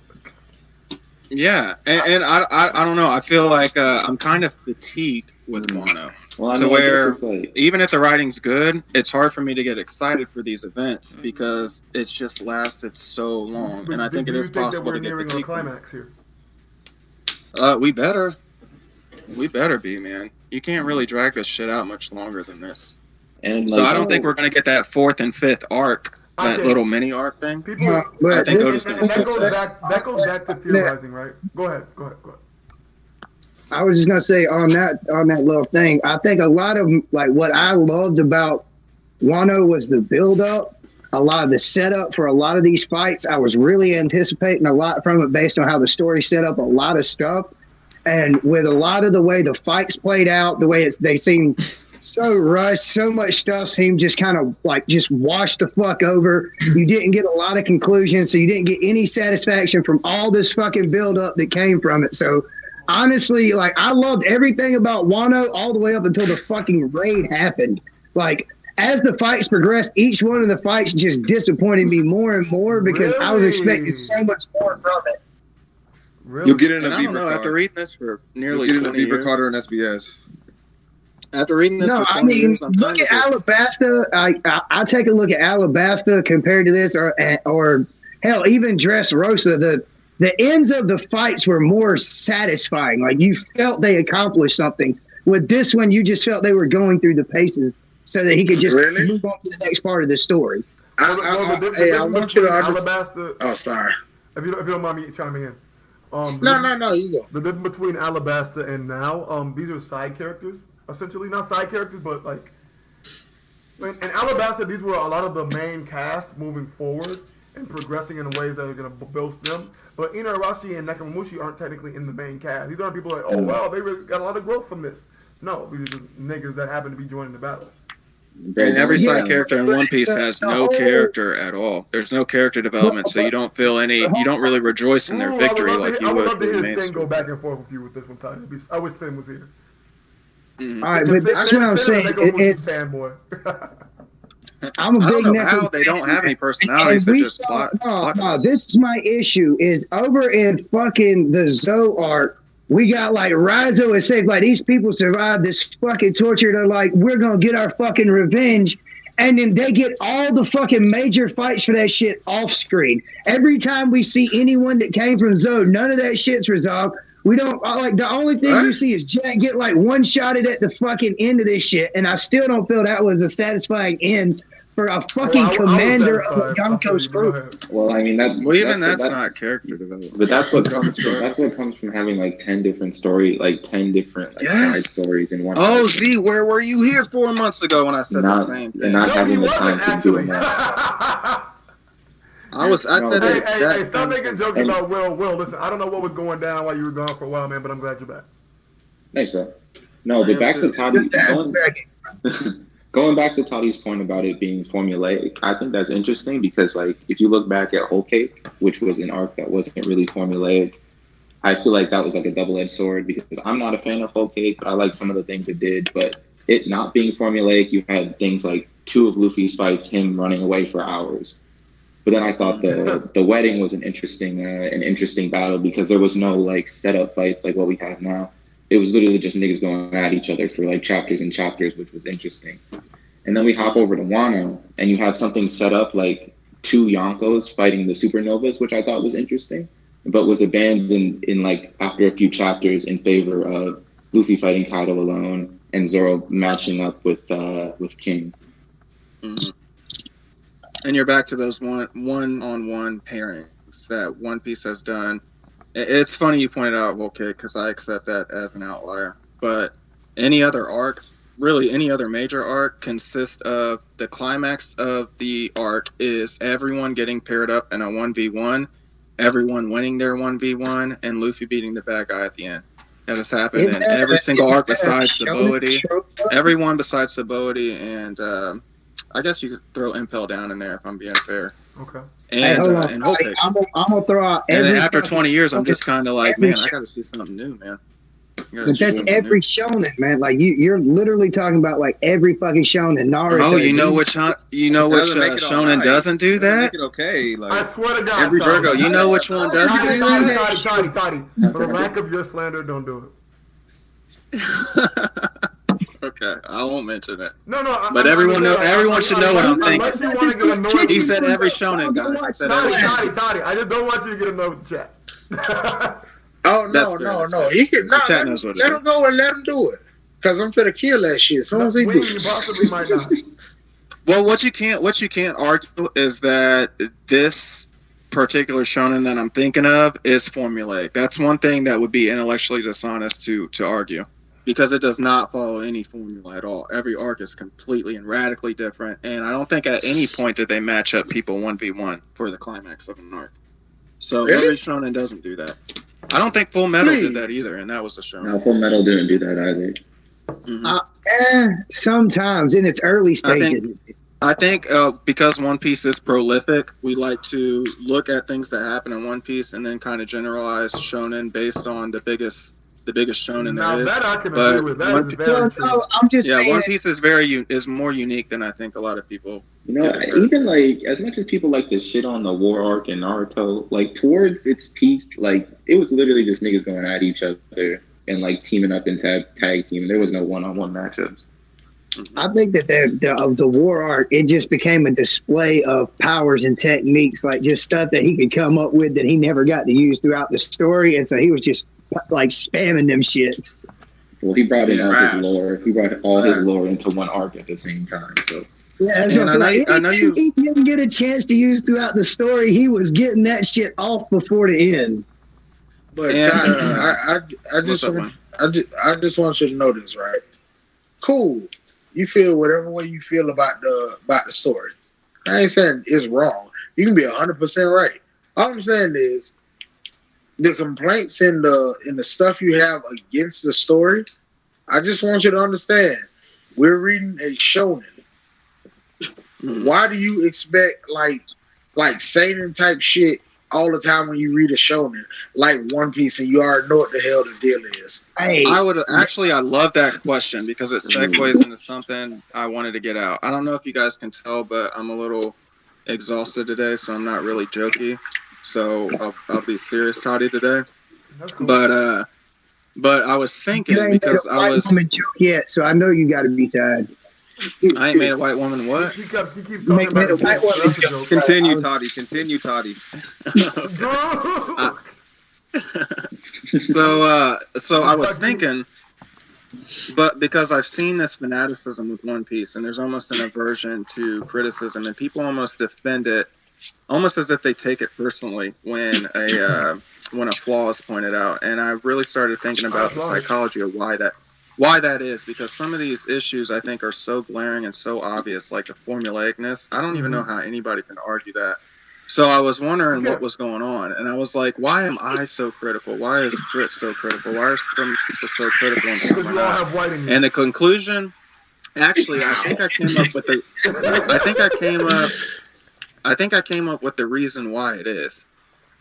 Yeah, and I don't know. I feel like I'm kind of fatigued with Wano. Well, to where even if the writing's good, it's hard for me to get excited for these events because it's just lasted so long, and I think it is possible to get fatigued. Climax here? We better be, man. You can't really drag this shit out much longer than this. And so I don't think we're gonna get that 4th and 5th arc. That little mini arc thing. I think that goes back to theorizing, right? Go ahead. I was just gonna say on that little thing. I think a lot of like what I loved about Wano was the build up, a lot of the setup for a lot of these fights. I was really anticipating a lot from it based on how the story set up a lot of stuff, and with a lot of the way the fights played out, the way they seemed so rushed, so much stuff seemed just kind of like just washed the fuck over. You didn't get a lot of conclusions, so you didn't get any satisfaction from all this fucking build up that came from it. So honestly, like I loved everything about Wano all the way up until the fucking raid happened. Like as the fights progressed, each one of the fights just disappointed me more and more because I was expecting so much more from it. Really? You'll get in a Beaver card. After reading this for nearly 20 years. Beaver Carter and SBS. After reading this for 20 years, I'm look at Alabasta. I take a look at Alabasta compared to this, or hell, even Dressrosa. The ends of the fights were more satisfying. Like you felt they accomplished something. With this one, you just felt they were going through the paces so that he could just move on to the next part of the story. I want you to understand. Alabasta. Oh, sorry. If you don't mind me chiming in. No, you go. The difference between Alabasta and now, these are side characters, essentially. Not side characters, but like... In Alabasta, these were a lot of the main cast moving forward and progressing in ways that are going to boast them. But Inarashi and Nakamushi aren't technically in the main cast. These aren't people like, oh, wow, they got a lot of growth from this. No, these are just niggas that happen to be joining the battle. And every side character in One Piece has no character at all. There's no character development, so you don't feel any. You don't really rejoice in their victory like you would for the main story. Go back and forth with you with this one time. I wish Sin was here. All right, but that's what I'm saying. It's fanboy. I'm a big. I don't know how they don't have any personalities. They're just plot. No, this is my issue. Is over in fucking the Zoe arc. We got like Raizo is safe. Like these people survived this fucking torture. They're like, we're gonna get our fucking revenge, and then they get all the fucking major fights for that shit off screen. Every time we see anyone that came from Zoe, none of that shit's resolved. We don't like the only thing you see is Jack get like one shotted at the fucking end of this shit, and I still don't feel that was a satisfying end for a fucking commander of Yonko's group. Well, I mean that's not character development. But that's what comes from having like 10 different side stories in one. Oh, Z, where were you here 4 months ago when I said the same thing? And not having the time to do that. I said the exact Hey, stop making jokes about Will. Will, listen, I don't know what was going down while you were gone for a while, man, but I'm glad you're back. Thanks, bro. No, but back to Toddy. Going back to Toddy's point about it being formulaic, I think that's interesting because, like, if you look back at Whole Cake, which was an arc that wasn't really formulaic, I feel like that was like a double-edged sword because I'm not a fan of Whole Cake, but I like some of the things it did. But it not being formulaic, you had things like 2 of Luffy's fights, him running away for hours. But then I thought the wedding was an interesting battle because there was no like setup fights like what we have now. It was literally just niggas going at each other for like chapters and chapters, which was interesting. And then we hop over to Wano, and you have something set up like 2 Yonkos fighting the Supernovas, which I thought was interesting, but was abandoned in like after a few chapters in favor of Luffy fighting Kaido alone and Zoro matching up with King. Mm-hmm. And you're back to those one-on-one pairings that One Piece has done. It's funny you pointed out, okay, because I accept that as an outlier. But any other arc, really any other major arc, consists of the climax of the arc is everyone getting paired up in a 1v1, everyone winning their 1v1, and Luffy beating the bad guy at the end. That has happened in every single arc besides Sabaody. Everyone besides Sabaody, and I guess you could throw Impel down in there if I'm being fair. Okay. And Hope I'm gonna throw out. And after 20 years, I'm just kind of like, man, I got to see something new, man. But that's every shonen, man. Like you're literally talking about like every fucking shonen. Naruto. Oh, you know which shonen doesn't do that? Make it okay. Like, I swear to God, every Virgo, you know which one doesn't do that? Toddy. For the lack of your slander, don't do it. Okay, I won't mention it. No. But everyone should know what I'm thinking. Unless you want to get annoyed. He said every shonen, guys. Toddy. I just don't want you to get annoyed with the chat. Oh no! He can let him go and let him do it. Cause I'm finna kill that shit as soon as he do. You possibly might not. Well, what you can't argue is that this particular shonen that I'm thinking of is formulaic. That's one thing that would be intellectually dishonest to argue. Because it does not follow any formula at all. Every arc is completely and radically different, and I don't think at any point did they match up people 1v1 for the climax of an arc. So every shonen doesn't do that. I don't think Full Metal did that either, and that was a shonen. No, Full Metal didn't do that either. Mm-hmm. Sometimes in its early stages. I think because One Piece is prolific, we like to look at things that happen in One Piece and then kind of generalize shonen based on the biggest shonen there is. That I can agree with. That is very true. I'm just saying. One Piece is more unique than I think a lot of people. You know, even like as much as people like to shit on the war arc and Naruto, like towards its peak, like it was literally just niggas going at each other and like teaming up in tag team. There was no one-on-one matchups. I think that the war arc, it just became a display of powers and techniques, like just stuff that he could come up with that he never got to use throughout the story, and so he was just like spamming them shits. Well, he brought in all his lore. He brought all his lore into one arc at the same time. So Yeah, that's what I'm saying. I know you. He didn't get a chance to use throughout the story. He was getting that shit off before the end. But And, I just want you to know this, right? Cool. You feel whatever way you feel about the story. I ain't saying it's wrong. You can be 100% right. All I'm saying is the complaints and the stuff you have against the story. I just want you to understand. We're reading a shonen. Why do you expect like seinen type shit all the time when you read a shonen like One Piece and you already know what the hell the deal is? Hey, I love that question because it segues into something I wanted to get out. I don't know if you guys can tell, but I'm a little exhausted today, so I'm not really jokey. So I'll be serious, Toddy, today. Cool. But I was thinking because I was woman joke yet, so I know you got to be tired. I ain't made a white woman what? He keeps talking about a white woman joke. Continue, Toddy. Continue, Toddy. So I was thinking, but because I've seen this fanaticism with One Piece, and there's almost an aversion to criticism, and people almost defend it, almost as if they take it personally when a flaw is pointed out. And I really started thinking about the psychology of why that is, because some of these issues I think are so glaring and so obvious, like the formulaicness. I don't even know how anybody can argue that. So I was wondering what was going on, and I was like, why am I so critical? Why is Dritz so critical? Why are some people so critical and some are not? And the conclusion, actually, I think I came up with the reason why it is.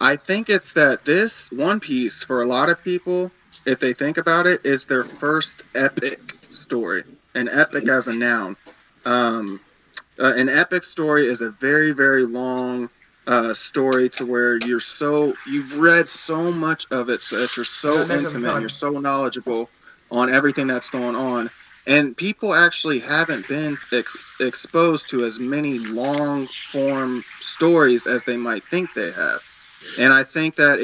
I think it's that this One Piece, for a lot of people, if they think about it, is their first epic story. An epic as a noun. An epic story is a very, very long story to where you've read so much of it so that you're so intimate and you're so knowledgeable on everything that's going on. And people actually haven't been exposed to as many long form stories as they might think they have. And I think that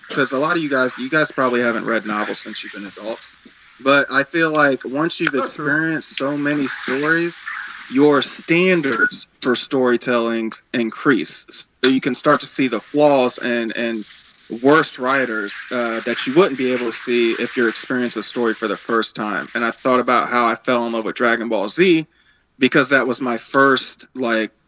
because a lot of you guys probably haven't read novels since you've been adults, but I feel like once you've experienced so many stories, your standards for storytelling increase. So you can start to see the flaws and worse writers that you wouldn't be able to see if you're experiencing a story for the first time. And I thought about how I fell in love with Dragon Ball Z because that was my first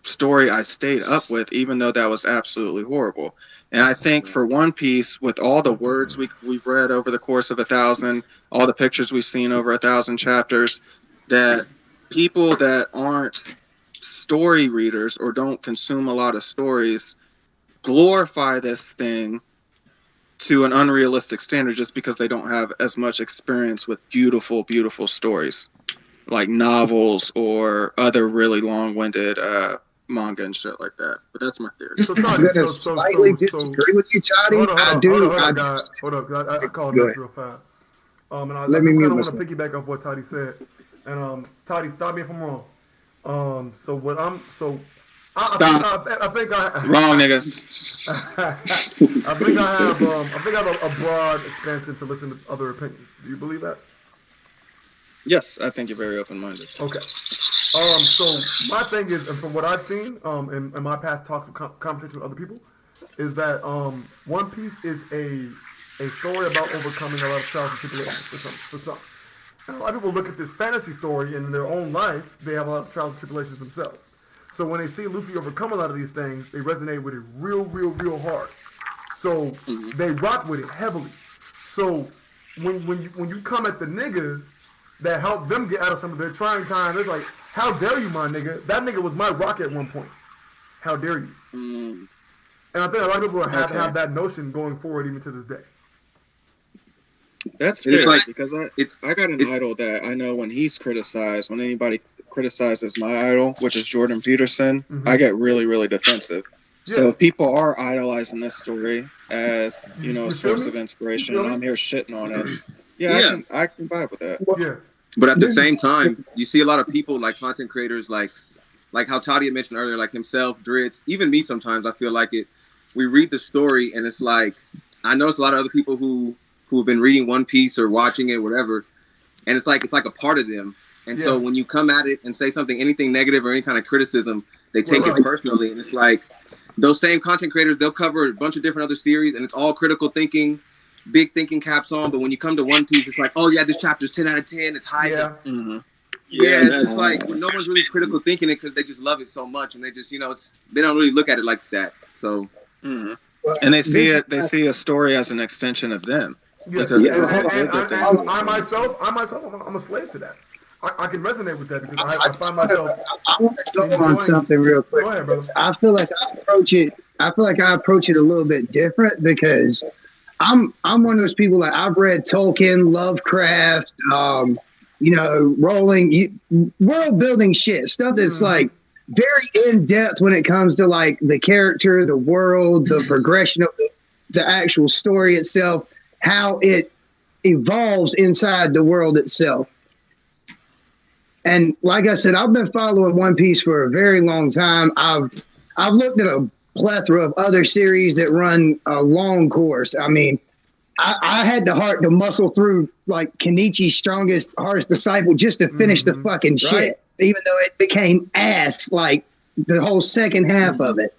story I stayed up with, even though that was absolutely horrible. And I think for One Piece, with all the words we've read over the course of 1,000, all the pictures we've seen over 1,000 chapters, that people that aren't story readers or don't consume a lot of stories glorify this thing to an unrealistic standard just because they don't have as much experience with beautiful, beautiful stories like novels or other really long-winded manga and shit like that. But that's my theory. I'm going to slightly disagree with you, Toddy. Hold up. I called this real fast. And I kind of want to piggyback off what Toddy said. And Toddy, stop me if I'm wrong. I think wrong, nigga. I think I have a broad expansion to listen to other opinions. Do you believe that? Yes, I think you're very open-minded. Okay. So my thing is, and from what I've seen, in my past talks and conversations with other people, is that One Piece is a story about overcoming a lot of trials and tribulations for some. And a lot of people look at this fantasy story and in their own life, they have a lot of trials and tribulations themselves. So when they see Luffy overcome a lot of these things, they resonate with it real, real, real hard. So they rock with it heavily. So when you come at the niggas that help them get out of some of their trying times, it's like, how dare you, my nigga? That nigga was my rock at one point. How dare you? And I think a lot of people have that notion going forward even to this day. That's fair, because I got an idol that I know when he's criticized, when anybody criticizes my idol, which is Jordan Peterson, I get really, really defensive. Yeah. So if people are idolizing this story as, a source of inspiration, and I'm here shitting on it, I can vibe with that. Yeah. But at the same time, you see a lot of people like content creators like how Toddy had mentioned earlier, like himself, Dritz, even me sometimes, I feel like it. We read the story and it's like, I notice a lot of other people who have been reading One Piece or watching it, whatever, and it's like a part of them. And so when you come at it and say something, anything negative or any kind of criticism, they take it personally. And it's like those same content creators, they'll cover a bunch of different other series and it's all critical thinking, big thinking caps on. But when you come to One Piece, it's like, oh yeah, this chapter is 10 out of 10. It's high. Yeah. Yeah, it's like when no one's really critical thinking it because they just love it so much and they just, they don't really look at it like that. So, and they see it. They see a story as an extension of them. Yeah. Because I myself, I'm a slave to that. I can resonate with that because I find myself. I want to go on something real quick. Go ahead, brother. I feel like I approach it a little bit different because I'm one of those people. Like I've read Tolkien, Lovecraft, rolling world building shit, stuff that's like very in depth when it comes to like the character, the world, the progression of the actual story itself, how it evolves inside the world itself. And like I said, I've been following One Piece for a very long time. I've looked at a plethora of other series that run a long course. I mean, I had the heart to muscle through like Kenichi's strongest, hardest disciple just to finish the fucking shit, even though it became ass like the whole second half of it.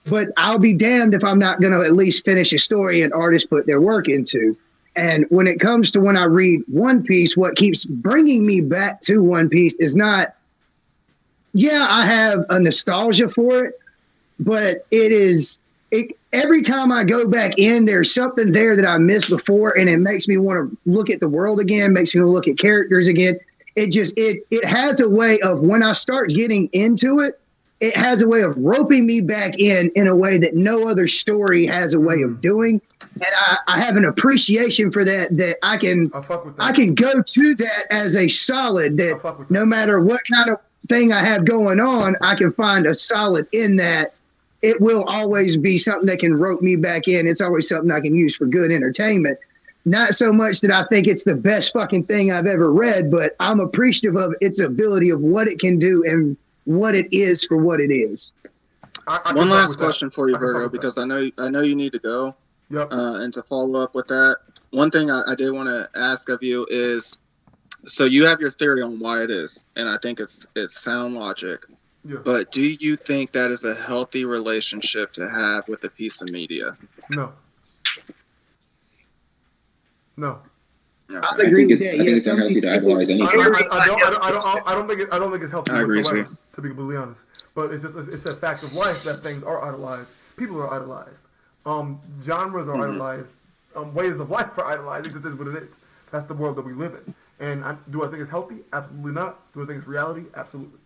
But I'll be damned if I'm not going to at least finish a story an artist put their work into. And when it comes to when I read One Piece, what keeps bringing me back to One Piece is not, I have a nostalgia for it, but every time I go back in, there's something there that I missed before, and it makes me want to look at the world again, makes me look at characters again. It has a way of, when I start getting into it, it has a way of roping me back in a way that no other story has a way of doing. And I have an appreciation for that I can go to that as a solid, that no matter what kind of thing I have going on, I can find a solid in that. It will always be something that can rope me back in. It's always something I can use for good entertainment. Not so much that I think it's the best fucking thing I've ever read, but I'm appreciative of its ability of what it can do and what it is for what it is. One last question for you, Virgo, because I know you need to go. Yep. And to follow up with that, one thing I did want to ask of you is, so you have your theory on why it is, and I think it's sound logic. Yeah. But do you think that is a healthy relationship to have with a piece of media? No. Okay. I agree with that. I think it's unhealthy to idolize anything. I don't think it's healthy. I agree, whatsoever, to be completely honest. But it's a fact of life that things are idolized. People are idolized. Genres are idolized. Ways of life are idolized. It just is what it is. That's the world that we live in. And do I think it's healthy? Absolutely not. Do I think it's reality? Absolutely.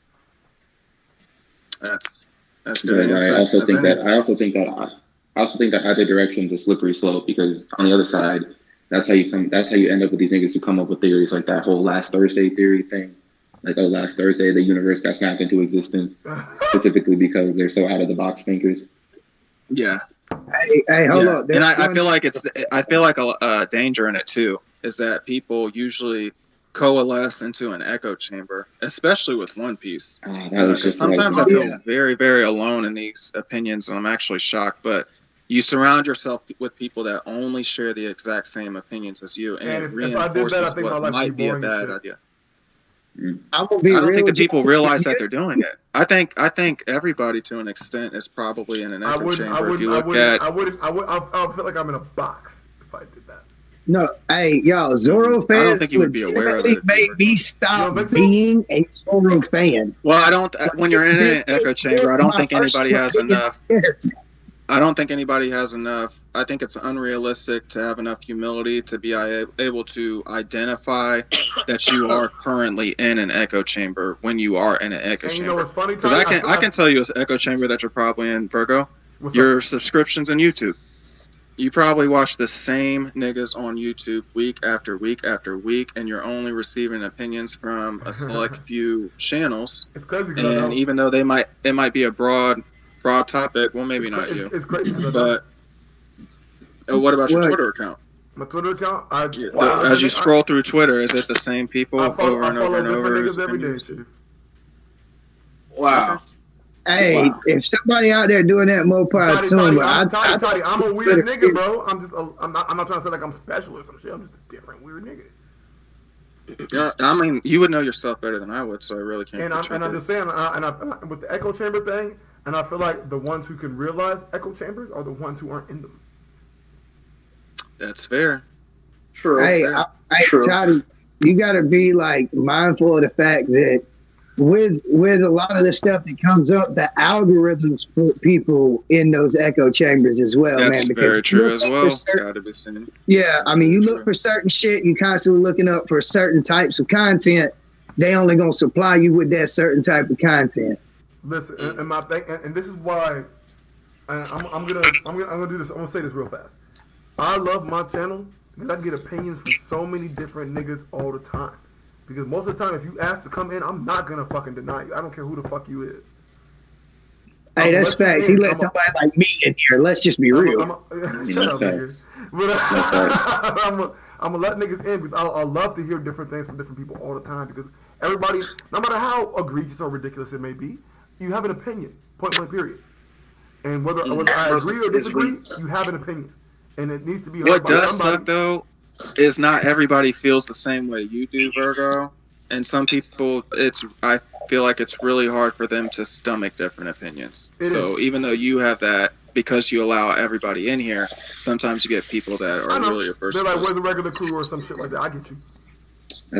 That's good. I also think that either direction is a slippery slope, because on the other side, that's how you end up with these niggas who come up with theories like that whole last Thursday theory thing. Like, oh, last Thursday the universe got snapped into existence specifically because they're so out of the box thinkers. Yeah. Hey, hold on. And I feel like a danger in it too is that people usually coalesce into an echo chamber, especially with One Piece. Because sometimes I feel very, very alone in these opinions, and I'm actually shocked. But you surround yourself with people that only share the exact same opinions as you, and it reinforces what might be a bad idea. I don't think the people realize that they're doing it. I think everybody, to an extent, is probably in an echo chamber. If you look at, I feel like I'm in a box if I did that. No, hey, y'all, Zoro fans. I don't think you would be aware of it. Made me stop being a Zoro fan. Well, I don't. When you're in an echo chamber, I don't think anybody has enough. I don't think anybody has enough. I think it's unrealistic to have enough humility to be able to identify that you are currently in an echo chamber when you are in an echo chamber. You know what's funny? Because I can tell you an echo chamber that you're probably in, Virgo. Your subscriptions on YouTube. You probably watch the same niggas on YouTube week after week after week, and you're only receiving opinions from a select few channels. It's crazy. And even though it might be a broad topic, well, maybe not you. It's crazy. But what about your Twitter account? My Twitter account? As you scroll through Twitter, is it the same people over and over and over? Every day, Chief. Wow. Hey, if somebody out there doing that, more power to them. Toddy, I'm a weird nigga, bro. I'm not trying to say like I'm special or some shit. I'm just a different weird nigga. Yeah, I mean, you would know yourself better than I would, so I really can't. And I'm just saying, with the echo chamber thing, and I feel like the ones who can realize echo chambers are the ones who aren't in them. That's fair. True. Hey, Toddy, you got to be like mindful of the fact that with a lot of the stuff that comes up, the algorithms put people in those echo chambers as well, That's man. very true as well. Certain, Gotta be seen. yeah, I mean, you look for certain shit, you constantly looking up for certain types of content. They only gonna supply you with that certain type of content. Listen, and my thing, and this is why I'm gonna do this. I'm gonna say this real fast. I love my channel because I get opinions from so many different niggas all the time. Because most of the time, if you ask to come in, I'm not gonna fucking deny you. I don't care who the fuck you is. Hey, that's facts. He let somebody like me in here. Let's just be real. Shut up, nigga. But I'm gonna let niggas in because I love to hear different things from different people all the time. Because everybody, no matter how egregious or ridiculous it may be, you have an opinion. Point blank, period. And whether I agree or disagree, you have an opinion, and it needs to be heard What by does somebody. suck though is not everybody feels the same way you do, Virgo. And some people, I feel like it's really hard for them to stomach different opinions. So even though you have that, because you allow everybody in here, sometimes you get people that are really averse. They're like, where's the regular crew or some shit like that. I get you.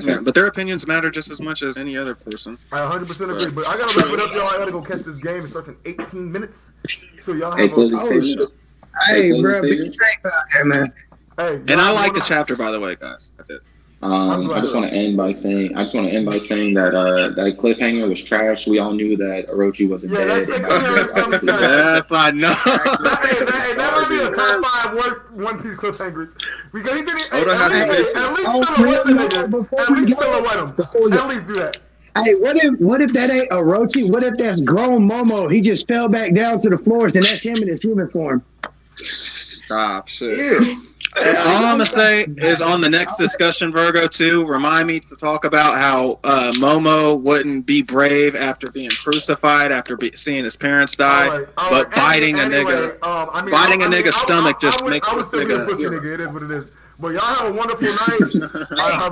Yeah, but their opinions matter just as much as any other person. I 100% agree. But I gotta wrap it up, y'all. I gotta go catch this game. It starts in 18 minutes. So y'all Hey, have closing statement. Hey, bro, be safe out there, man. Hey, And I like the chapter, by the way, guys. I did. I just want to end by saying that that cliffhanger was trash. We all knew that Orochi wasn't dead. Yes, I know. That might be a top 5 One Piece cliffhangers. Because he didn't. At least silhouette him. At least do that. Hey, what if that ain't Orochi? What if that's grown Momo? He just fell back down to the floors, and that's him in his human form. Stop, shit. Yeah. All I'm gonna say is on the next discussion, Virgo, too, remind me to talk about how Momo wouldn't be brave after being crucified, after seeing his parents die, but biting a nigga's stomach just makes a nigga. It is what it is. But y'all have a wonderful night.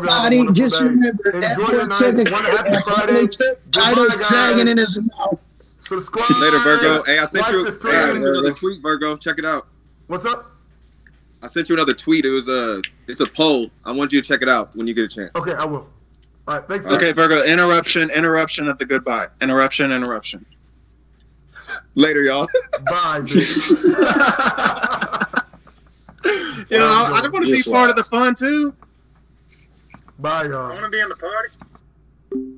Toddy, just remember that Happy Friday. Tito's dragging in his mouth. Subscribe. Later, Virgo. Hey, I sent you another tweet, Virgo. Check it out. What's up? I sent you another tweet. It's a poll. I want you to check it out when you get a chance. Okay, I will. All right, thanks. Okay, Virgo. Interruption of the goodbye. Interruption. Later, y'all. Bye, bitch. I want to be part of the fun too. Bye, y'all. I want to be in the party.